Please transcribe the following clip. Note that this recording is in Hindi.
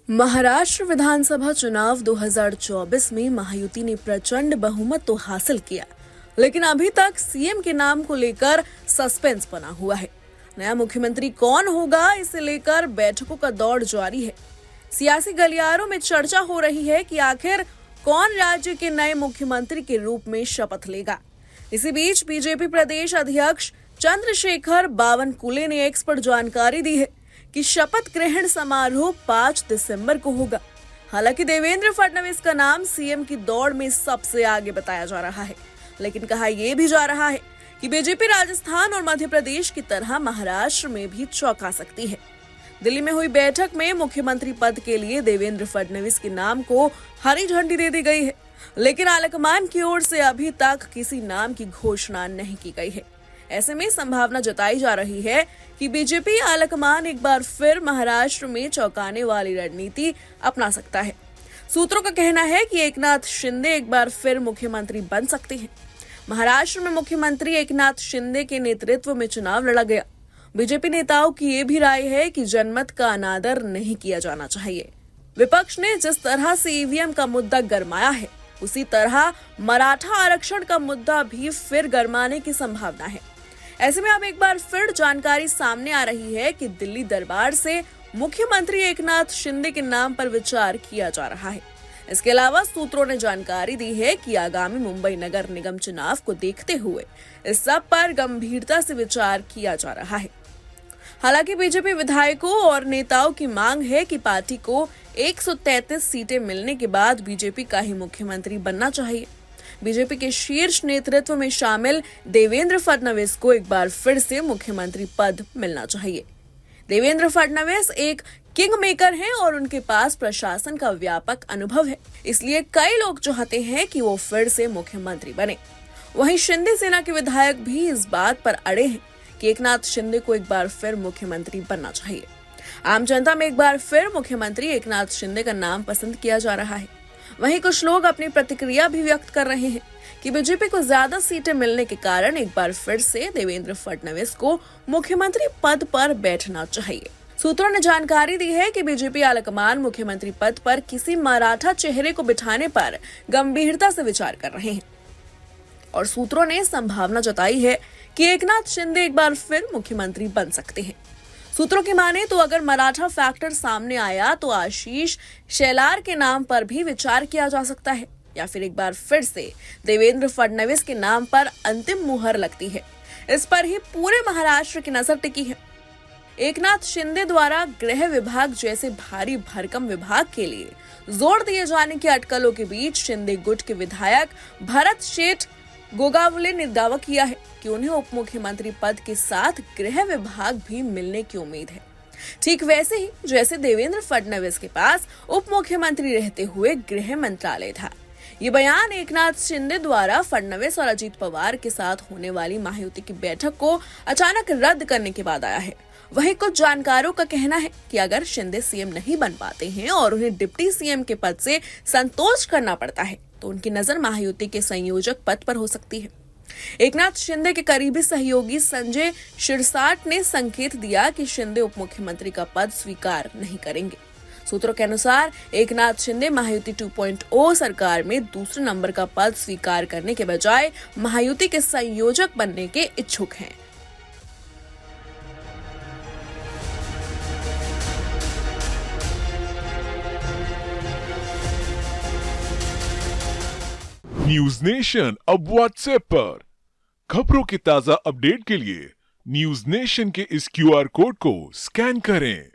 महाराष्ट्र विधानसभा चुनाव 2024 में महायुति ने प्रचंड बहुमत तो हासिल किया, लेकिन अभी तक सीएम के नाम को लेकर सस्पेंस बना हुआ है। नया मुख्यमंत्री कौन होगा, इसे लेकर बैठकों का दौर जारी है। सियासी गलियारों में चर्चा हो रही है कि आखिर कौन राज्य के नए मुख्यमंत्री के रूप में शपथ लेगा। इसी बीच बीजेपी प्रदेश अध्यक्ष चंद्रशेखर बावनकुले ने एक्स पर जानकारी दी है कि शपथ ग्रहण समारोह 5 दिसंबर को होगा। हालांकि देवेंद्र फडणवीस का नाम सीएम की दौड़ में सबसे आगे बताया जा रहा है, लेकिन कहा यह भी जा रहा है कि बीजेपी राजस्थान और मध्य प्रदेश की तरह महाराष्ट्र में भी चौंका सकती है। दिल्ली में हुई बैठक में मुख्यमंत्री पद के लिए देवेंद्र फडणवीस के नाम को हरी झंडी दे दी गई है, लेकिन आलाकमान की ओर से अभी तक किसी नाम की घोषणा नहीं की गई है। ऐसे में संभावना जताई जा रही है कि बीजेपी आलाकमान एक बार फिर महाराष्ट्र में चौंकाने वाली रणनीति अपना सकता है। सूत्रों का कहना है कि एकनाथ शिंदे एक बार फिर मुख्यमंत्री बन सकते हैं। महाराष्ट्र में मुख्यमंत्री एकनाथ शिंदे के नेतृत्व में चुनाव लड़ा गया। बीजेपी नेताओं की ये भी राय है कि जनमत का अनादर नहीं किया जाना चाहिए। विपक्ष ने जिस तरह से ईवीएम का मुद्दा गरमाया है, उसी तरह मराठा आरक्षण का मुद्दा भी फिर गरमाने की संभावना है। ऐसे में अब एक बार फिर जानकारी सामने आ रही है कि दिल्ली दरबार से मुख्यमंत्री एकनाथ शिंदे के नाम पर विचार किया जा रहा है। इसके अलावा सूत्रों ने जानकारी दी है कि आगामी मुंबई नगर निगम चुनाव को देखते हुए इस सब पर गंभीरता से विचार किया जा रहा है। हालांकि बीजेपी विधायकों और नेताओं की मांग है कि पार्टी को 133 सीटें मिलने के बाद बीजेपी का ही मुख्यमंत्री बनना चाहिए। बीजेपी के शीर्ष नेतृत्व में शामिल देवेंद्र फडणवीस को एक बार फिर से मुख्यमंत्री पद मिलना चाहिए। देवेंद्र फडणवीस एक किंग मेकर हैं और उनके पास प्रशासन का व्यापक अनुभव है, इसलिए कई लोग चाहते हैं कि वो फिर से मुख्यमंत्री बने। वहीं शिंदे सेना के विधायक भी इस बात पर अड़े हैं कि एकनाथ शिंदे को एक बार फिर मुख्यमंत्री बनना चाहिए। आम जनता में एक बार फिर मुख्यमंत्री एकनाथ शिंदे का नाम पसंद किया जा रहा है। वहीं कुछ लोग अपनी प्रतिक्रिया भी व्यक्त कर रहे हैं कि बीजेपी को ज्यादा सीटें मिलने के कारण एक बार फिर से देवेंद्र फडणवीस को मुख्यमंत्री पद पर बैठना चाहिए। सूत्रों ने जानकारी दी है कि बीजेपी आलाकमान मुख्यमंत्री पद पर किसी मराठा चेहरे को बिठाने पर गंभीरता से विचार कर रहे हैं और सूत्रों ने संभावना जताई है कि एकनाथ शिंदे एक बार फिर मुख्यमंत्री बन सकते हैं। सूत्रों की माने तो अगर मराठा फैक्टर सामने आया तो आशीष शेलार के नाम पर भी विचार किया जा सकता है, या फिर एक बार फिर से देवेंद्र फडणवीस के नाम पर अंतिम मुहर लगती है। इस पर ही पूरे महाराष्ट्र की नजर टिकी है। एकनाथ शिंदे द्वारा गृह विभाग जैसे भारी भरकम विभाग के लिए जोर दिए जाने की अटकलों के बीच शिंदे गुट के विधायक भरत शेठ गोगावले ने दावा किया है कि उन्हें उप मुख्यमंत्री पद के साथ गृह विभाग भी मिलने की उम्मीद है, ठीक वैसे ही जैसे देवेंद्र फडणवीस के पास उप मुख्यमंत्री रहते हुए गृह मंत्रालय था। ये बयान एकनाथ शिंदे द्वारा फडणवीस और अजीत पवार के साथ होने वाली महायुति की बैठक को अचानक रद्द करने के बाद आया है। वहीं कुछ जानकारों का कहना है कि अगर शिंदे सीएम नहीं बन पाते हैं और उन्हें डिप्टी सीएम के पद से संतोष करना पड़ता है तो उनकी नजर महायुति के संयोजक पद पर हो सकती है। एकनाथ शिंदे के करीबी सहयोगी संजय शिरसाट ने संकेत दिया कि शिंदे उप मुख्यमंत्री का पद स्वीकार नहीं करेंगे। सूत्रों के अनुसार एकनाथ शिंदे महायुति 2.0 सरकार में दूसरे नंबर का पद स्वीकार करने के बजाय महायुति के संयोजक बनने के इच्छुक हैं। न्यूज नेशन अब व्हाट्सएप पर खबरों की ताजा अपडेट के लिए न्यूज नेशन के इस क्यूआर कोड को स्कैन करें।